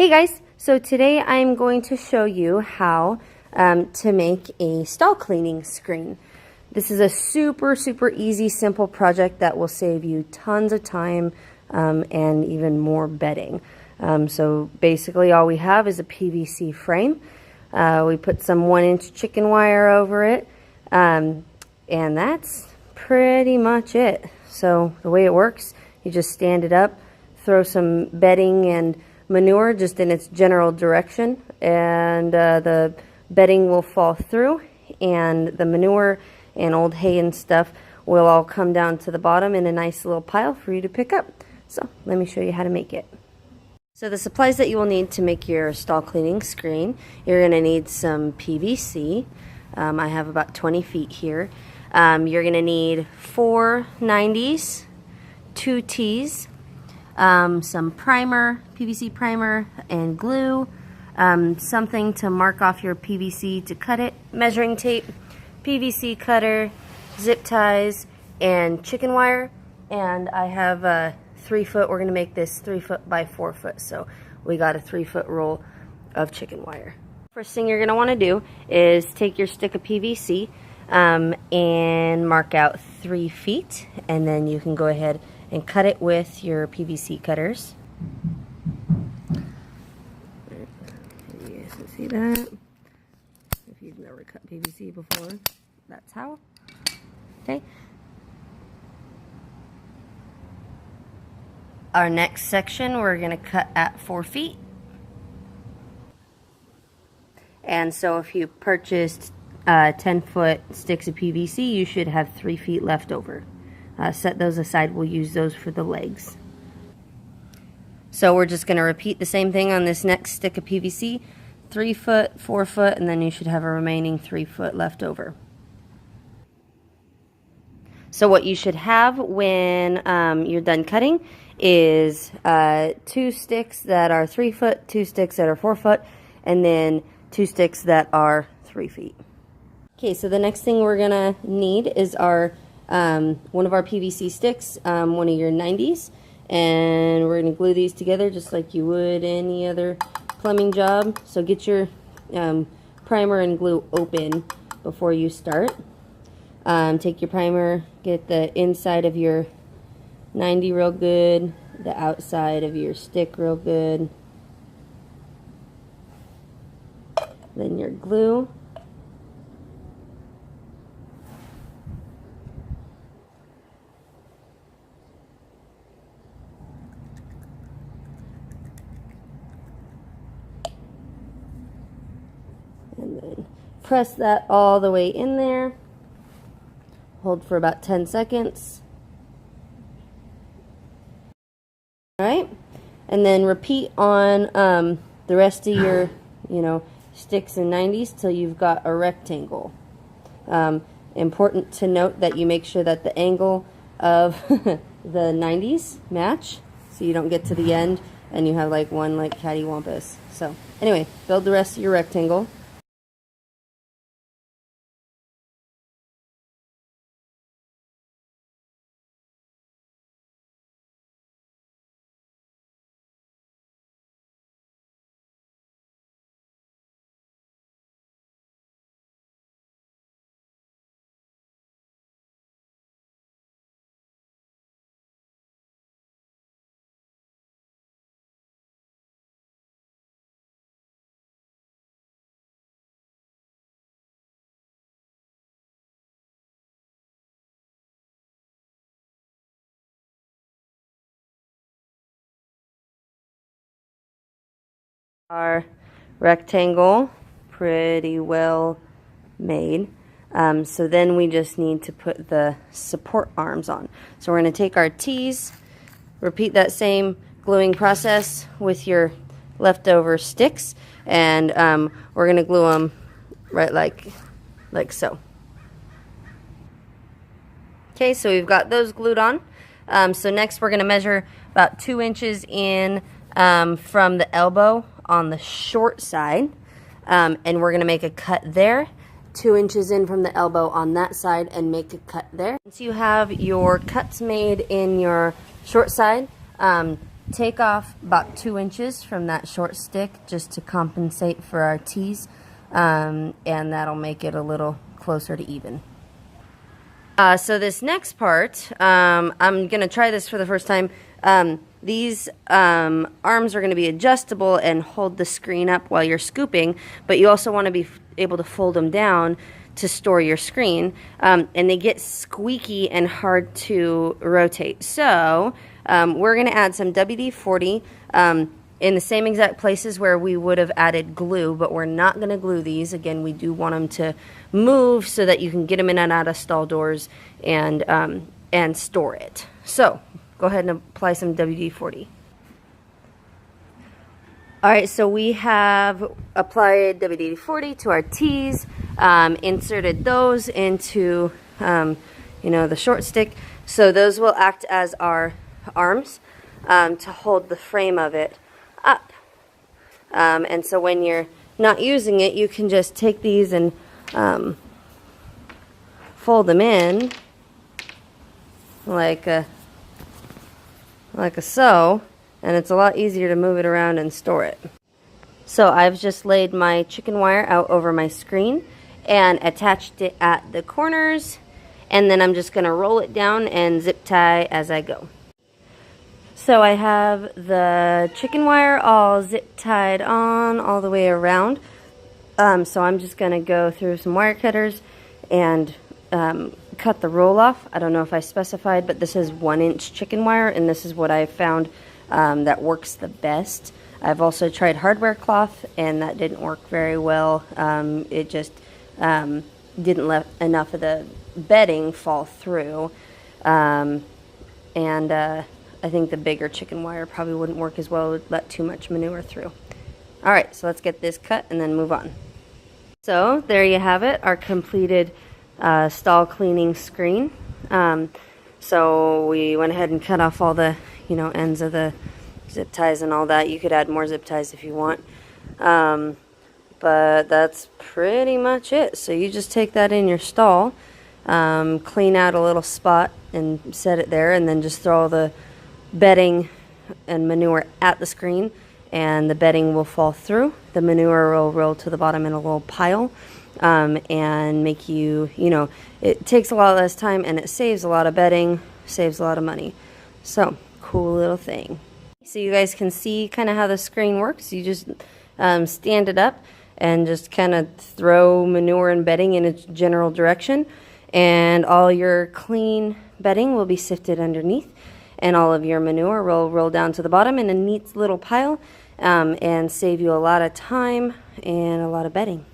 Hey guys, so today I'm going to show you how to make a stall cleaning screen. This is a super easy, simple project that will save you tons of time and even more bedding. So basically all we have is a PVC frame. We put some 1-inch chicken wire over it and that's pretty much it. So the way it works, you just stand it up, throw some bedding and manure just in its general direction, and the bedding will fall through and the manure and old hay and stuff will all come down to the bottom in a nice little pile for you to pick up. So let me show you how to make it. So the supplies that you will need to make your stall cleaning screen, you're going to need some PVC. I have about 20 feet here. You're going to need 4 90s, 2 T's, some primer, PVC primer and glue, something to mark off your PVC to cut it, measuring tape, PVC cutter, zip ties, and chicken wire. And I have a 3 foot, we're going to make this 3 foot by 4 foot, so we got a 3 foot roll of chicken wire. First thing you're going to want to do is take your stick of PVC and mark out 3 feet, and then you can go ahead and cut it with your PVC cutters. You guys can see that. If you've never cut PVC before, that's how. Okay. Our next section, we're going to cut at 4 feet. And so if you purchased 10-foot sticks of PVC, you should have 3 feet left over. Set those aside. We'll use those for the legs. So we're just going to repeat the same thing on this next stick of PVC. 3 foot, 4 foot, and then you should have a remaining 3 foot left over. So what you should have when you're done cutting is 2 sticks that are 3 foot, 2 sticks that are 4 foot, and then 2 sticks that are 3 feet. Okay, so the next thing we're going to need is our one of our PVC sticks, one of your 90s, and we're going to glue these together just like you would any other plumbing job. So get your primer and glue open before you start. Take your primer, get the inside of your 90 real good, the outside of your stick real good, then your glue. And then press that all the way in there. Hold for about 10 seconds. Alright, and then repeat on the rest of your, sticks and 90s till you've got a rectangle. Important to note that you make sure that the angle of the 90s match, so you don't get to the end and you have like one like cattywampus. So anyway, build the rest of your rectangle. Our rectangle pretty well made. So then we just need to put the support arms on. So we're going to take our T's, repeat that same gluing process with your leftover sticks, and we're going to glue them right like so. Okay, so we've got those glued on. So next we're going to measure about 2 inches in from the elbow on the short side, and we're going to make a cut there, 2 inches in from the elbow on that side, and make a cut there. Once you have your cuts made in your short side, take off about 2 inches from that short stick just to compensate for our T's, and that'll make it a little closer to even. So this next part, I'm going to try this for the first time. These arms are going to be adjustable and hold the screen up while you're scooping, but you also want to be able to fold them down to store your screen, and they get squeaky and hard to rotate. So we're going to add some WD-40 in the same exact places where we would have added glue, but we're not going to glue these. Again, we do want them to move so that you can get them in and out of stall doors and store it. So go ahead and apply some WD-40. All right, so we have applied WD-40 to our T's, inserted those into, the short stick. So those will act as our arms to hold the frame of it up. And so when you're not using it, you can just take these and fold them in like so, and it's a lot easier to move it around and store it. So I've just laid my chicken wire out over my screen and attached it at the corners, and then I'm just going to roll it down and zip tie as I go. So I have the chicken wire all zip tied on all the way around. So I'm just going to go through some wire cutters and cut the roll off. I don't know if I specified, but this is 1-inch chicken wire, and this is what I found that works the best. I've also tried hardware cloth, and that didn't work very well. It just didn't let enough of the bedding fall through, and I think the bigger chicken wire probably wouldn't work as well. It would let too much manure through. All right, so let's get this cut and then move on. So there you have it, our completed stall cleaning screen. So we went ahead and cut off all the ends of the zip ties and all that. You could add more zip ties if you want, but that's pretty much it. So you just take that in your stall, clean out a little spot and set it there, and then just throw all the bedding and manure at the screen, and the bedding will fall through. The manure will roll to the bottom in a little pile, and make it takes a lot less time, and it saves a lot of bedding, saves a lot of money. So cool little thing. So you guys can see kind of how the screen works. You just stand it up and just kind of throw manure and bedding in its general direction, and all your clean bedding will be sifted underneath, and all of your manure will roll down to the bottom in a neat little pile, and save you a lot of time and a lot of bedding.